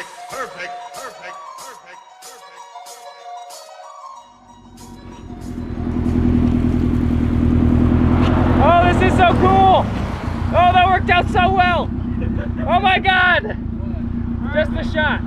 Perfect, perfect, perfect, perfect, perfect. Oh, this is so cool. Oh, that worked out so well. Oh my God. Just a shot.